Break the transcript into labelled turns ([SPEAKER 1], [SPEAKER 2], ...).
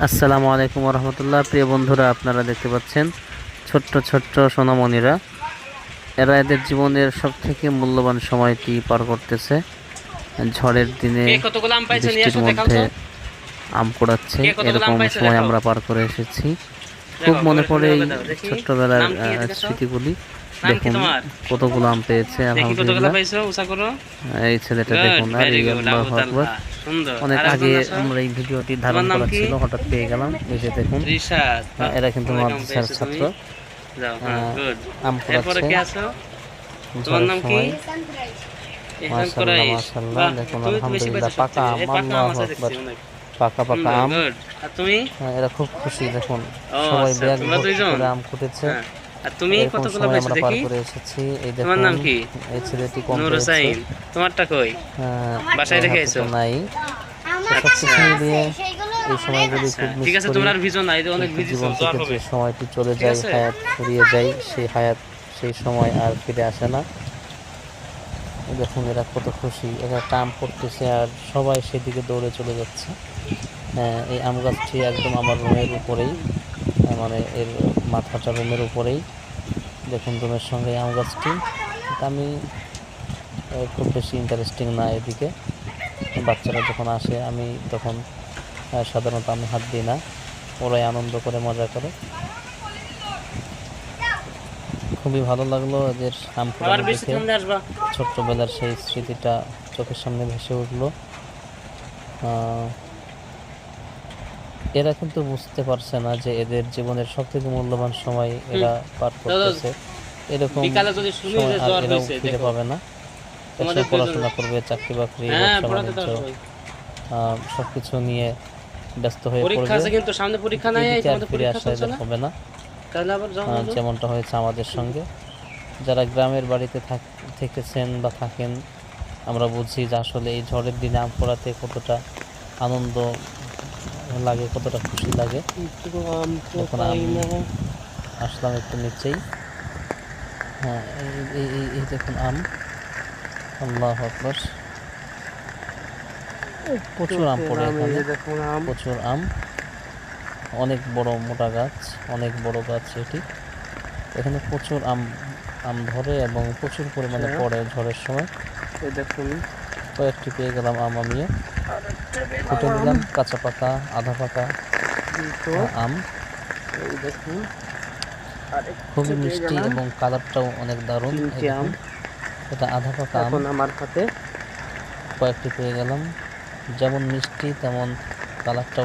[SPEAKER 1] আসসালামু আলাইকুম রহমতুল্লাহ। প্রিয় বন্ধুরা, আপনারা দেখতে পাচ্ছেন ছোট্ট ছোট্ট সোনামণিরা। এরা এদের জীবনের সব থেকে মূল্যবান সময়টি পার করতেছে। ঝড়ের দিনে
[SPEAKER 2] কে কতগুলো আম পাইছো নিয়ে
[SPEAKER 1] বৃষ্টির
[SPEAKER 2] আসো দেখাও
[SPEAKER 1] মধ্যে
[SPEAKER 2] তো।
[SPEAKER 1] আম কুড়াচ্ছে,
[SPEAKER 2] কে কতগুলো আম
[SPEAKER 1] এরকম
[SPEAKER 2] পাইছো
[SPEAKER 1] সময়
[SPEAKER 2] দেখাও।
[SPEAKER 1] আমরা পার করে এসেছি। খুব
[SPEAKER 2] দেখো
[SPEAKER 1] মনে
[SPEAKER 2] ঘরে
[SPEAKER 1] পড়ে
[SPEAKER 2] সুন্দর
[SPEAKER 1] এই
[SPEAKER 2] করে দাও দেখি।
[SPEAKER 1] ছোট্টবেলার
[SPEAKER 2] নাম কি এদিকে তো?
[SPEAKER 1] স্মৃতিগুলি।
[SPEAKER 2] নাম কি
[SPEAKER 1] দেখুন
[SPEAKER 2] তোমার?
[SPEAKER 1] কতগুলো আম পেয়েছে,
[SPEAKER 2] দেখি কতগুলো
[SPEAKER 1] আলহামদুলিল্লাহ।
[SPEAKER 2] পাইছো উঁচা করো।
[SPEAKER 1] এই ছেলেটা
[SPEAKER 2] গুড,
[SPEAKER 1] দেখুন, আরে
[SPEAKER 2] ভেরি গুড,
[SPEAKER 1] আল্লাহু আকবার।
[SPEAKER 2] আবুদাল্লাহ। সুন্দর।
[SPEAKER 1] অনেক
[SPEAKER 2] আর
[SPEAKER 1] আগে
[SPEAKER 2] একজন আসো।
[SPEAKER 1] আমরা এই ভিডিওটি
[SPEAKER 2] তোমার
[SPEAKER 1] ধারণ
[SPEAKER 2] নাম
[SPEAKER 1] করা
[SPEAKER 2] কি?
[SPEAKER 1] ছিল, হঠাৎ পেয়ে গেলাম। এই যে দেখুন,
[SPEAKER 2] রিশাদ। বাহ,
[SPEAKER 1] এরা কিন্তু
[SPEAKER 2] অনেক আম
[SPEAKER 1] মাদ্রাসার
[SPEAKER 2] পেয়েছো
[SPEAKER 1] ছাত্র।
[SPEAKER 2] তুমি। যাও, হ্যাঁ,
[SPEAKER 1] আহ,
[SPEAKER 2] গুড।
[SPEAKER 1] আম
[SPEAKER 2] এরপরে
[SPEAKER 1] কুড়াচ্ছে
[SPEAKER 2] কে আছো? তোমার
[SPEAKER 1] ঝড়ের
[SPEAKER 2] নাম কি?
[SPEAKER 1] সময়।
[SPEAKER 2] ইহসান
[SPEAKER 1] মাশাআল্লাহ
[SPEAKER 2] কুরাইশ।
[SPEAKER 1] মাশাআল্লাহ,
[SPEAKER 2] বাহ,
[SPEAKER 1] দেখুন
[SPEAKER 2] তুমি তো বেশি
[SPEAKER 1] আলহামদুলিল্লাহ,
[SPEAKER 2] পাইছো
[SPEAKER 1] পাকা
[SPEAKER 2] সবচেয়ে।
[SPEAKER 1] আম,
[SPEAKER 2] এই পাকা আম
[SPEAKER 1] আল্লাহু
[SPEAKER 2] আছে দেখছি
[SPEAKER 1] আকবার।
[SPEAKER 2] অনেক।
[SPEAKER 1] পাকা পাকা
[SPEAKER 2] সুন্দর,
[SPEAKER 1] আম।
[SPEAKER 2] গুড। আর তুমি?
[SPEAKER 1] এরা খুব খুশি, দেখুন
[SPEAKER 2] ও
[SPEAKER 1] সবাই
[SPEAKER 2] আচ্ছা,
[SPEAKER 1] ব্যাগ
[SPEAKER 2] তোমরা
[SPEAKER 1] ভর্তি
[SPEAKER 2] দুইজন।
[SPEAKER 1] করে আম কুটেছে।
[SPEAKER 2] হ্যাঁ। আর তুমি
[SPEAKER 1] এরকম
[SPEAKER 2] কতগুলো
[SPEAKER 1] সময়
[SPEAKER 2] পাইছো
[SPEAKER 1] আমরা পার
[SPEAKER 2] দেখি?
[SPEAKER 1] করে এসেছি। এই
[SPEAKER 2] তোমার
[SPEAKER 1] দেখুন,
[SPEAKER 2] নাম কি?
[SPEAKER 1] এই ছেলেটি কম
[SPEAKER 2] নূর
[SPEAKER 1] পেয়েছে।
[SPEAKER 2] হোসাইন। তোমারটা কই?
[SPEAKER 1] আহ,
[SPEAKER 2] বাসায়
[SPEAKER 1] ওর
[SPEAKER 2] রেখে
[SPEAKER 1] হাতে তো
[SPEAKER 2] আইছো?
[SPEAKER 1] নাই। তো
[SPEAKER 2] আচ্ছা
[SPEAKER 1] সবকিছু মিলিয়ে এই সময়গুলি
[SPEAKER 2] আচ্ছা,
[SPEAKER 1] খুব মিস
[SPEAKER 2] ঠিক আছে,
[SPEAKER 1] করি।
[SPEAKER 2] তোমরা আর ভিজো না, এই যে অনেক
[SPEAKER 1] কিন্তু
[SPEAKER 2] ভিজিছো,
[SPEAKER 1] জীবন
[SPEAKER 2] জ্বর
[SPEAKER 1] থেকে যে
[SPEAKER 2] হবে।
[SPEAKER 1] সময়টি চলে
[SPEAKER 2] ঠিক
[SPEAKER 1] যায়,
[SPEAKER 2] আছে।
[SPEAKER 1] হায়াত ফুরিয়ে যায়, সেই হায়াত, সেই সময় আর ফিরে আসে না। দেখুন এরা কত খুশি, এরা একটা আম পড়তেছে আর সবাই সেদিকে দৌড়ে চলে যাচ্ছে। এই আম গাছটি একদম আমার রুমের উপরেই, মানে এর মাথাটা রুমের উপরেই। দেখুন রুমের সঙ্গে আম গাছটি। কিন্তু আমি খুব বেশি ইন্টারেস্টিং না এদিকে। বাচ্চারা যখন আসে আমি তখন সাধারণত আমি হাত দিই না, ওরাই আনন্দ করে মজা করে। খুবই ভালো লাগলো এদের আম
[SPEAKER 2] আবার
[SPEAKER 1] কুড়ানো
[SPEAKER 2] বৃষ্টি
[SPEAKER 1] দেখে।
[SPEAKER 2] থামলে আসবা।
[SPEAKER 1] ছোট্টবেলার সেই স্মৃতিটা চোখের সামনে ভেসে উঠলো। আহ, এরা কিন্তু বুঝতে পারছে না যে এদের জীবনের সব থেকে মূল্যবান সময়
[SPEAKER 2] হুম।
[SPEAKER 1] এরা পার
[SPEAKER 2] দাদা,
[SPEAKER 1] করতেছে। এরকম
[SPEAKER 2] বিকালে যদি শুনি
[SPEAKER 1] সময়
[SPEAKER 2] যে
[SPEAKER 1] আর
[SPEAKER 2] জ্বর
[SPEAKER 1] এরাও
[SPEAKER 2] হয়েছে,
[SPEAKER 1] ফিরে
[SPEAKER 2] দেখো
[SPEAKER 1] পাবে না।
[SPEAKER 2] তোমাদের
[SPEAKER 1] একসময়
[SPEAKER 2] দুজনে।
[SPEAKER 1] পড়াশোনা করবে, চাকরি বাকরি,
[SPEAKER 2] হ্যাঁ,
[SPEAKER 1] ব্যবসা
[SPEAKER 2] পড়াতে
[SPEAKER 1] বাণিজ্য,
[SPEAKER 2] দাও সবাই।
[SPEAKER 1] সবকিছু নিয়ে ব্যস্ত হয়ে
[SPEAKER 2] পরীক্ষা
[SPEAKER 1] পড়বে।
[SPEAKER 2] আছে কিন্তু সামনে,
[SPEAKER 1] কিন্তু
[SPEAKER 2] পরীক্ষা নাই,
[SPEAKER 1] এদিকে আর
[SPEAKER 2] তোমাদের
[SPEAKER 1] ফিরে
[SPEAKER 2] পরীক্ষা
[SPEAKER 1] আসা
[SPEAKER 2] চলছে
[SPEAKER 1] এদের
[SPEAKER 2] না?
[SPEAKER 1] হবে না।
[SPEAKER 2] তাহলে আবার যাও না তো।
[SPEAKER 1] যেমনটা হয়েছে আমাদের সঙ্গে। যারা গ্রামের বাড়িতে থেকেছেন বা থাকেন, আমরা বুঝি যে আসলে এই ঝড়ের দিনে আম পোড়াতে কতটা আনন্দ লাগে, কতটা খুশি লাগে।
[SPEAKER 2] আম তো
[SPEAKER 1] দেখুন
[SPEAKER 2] পাই
[SPEAKER 1] আমি
[SPEAKER 2] না।
[SPEAKER 1] আসলাম একটু নিচেই। হ্যাঁ, এই দেখুন আম, আল্লাহ আকবার। প্রচুর আম পড়ে
[SPEAKER 2] নাম এই
[SPEAKER 1] এখানে,
[SPEAKER 2] যে দেখুন আম।
[SPEAKER 1] প্রচুর আম। অনেক বড় মোটা গাছ, অনেক বড় গাছ এটি। এখানে প্রচুর আম আম ধরে এবং প্রচুর পরিমাণে
[SPEAKER 2] আচ্ছা,
[SPEAKER 1] পড়ে ঝড়ের সময়।
[SPEAKER 2] এই দেখুন।
[SPEAKER 1] কয়েকটি পেয়ে গেলাম আম আমিও।
[SPEAKER 2] আরেকটা
[SPEAKER 1] ফুটে
[SPEAKER 2] পেলাম।
[SPEAKER 1] নিলাম কাঁচা পাকা, আধা পাকা
[SPEAKER 2] দুটো।
[SPEAKER 1] আম।
[SPEAKER 2] এই দেখুন। আরেকটা
[SPEAKER 1] খুবই
[SPEAKER 2] পেয়ে
[SPEAKER 1] মিষ্টি
[SPEAKER 2] গেলাম।
[SPEAKER 1] এবং কালারটাও অনেক দারুণ। এই
[SPEAKER 2] তিনটে আম
[SPEAKER 1] দেখুন, এটা আধা পাকা আম।
[SPEAKER 2] এখন আমার হাতে।
[SPEAKER 1] কয়েকটি পেয়ে গেলাম, যেমন মিষ্টি তেমন কালারটাও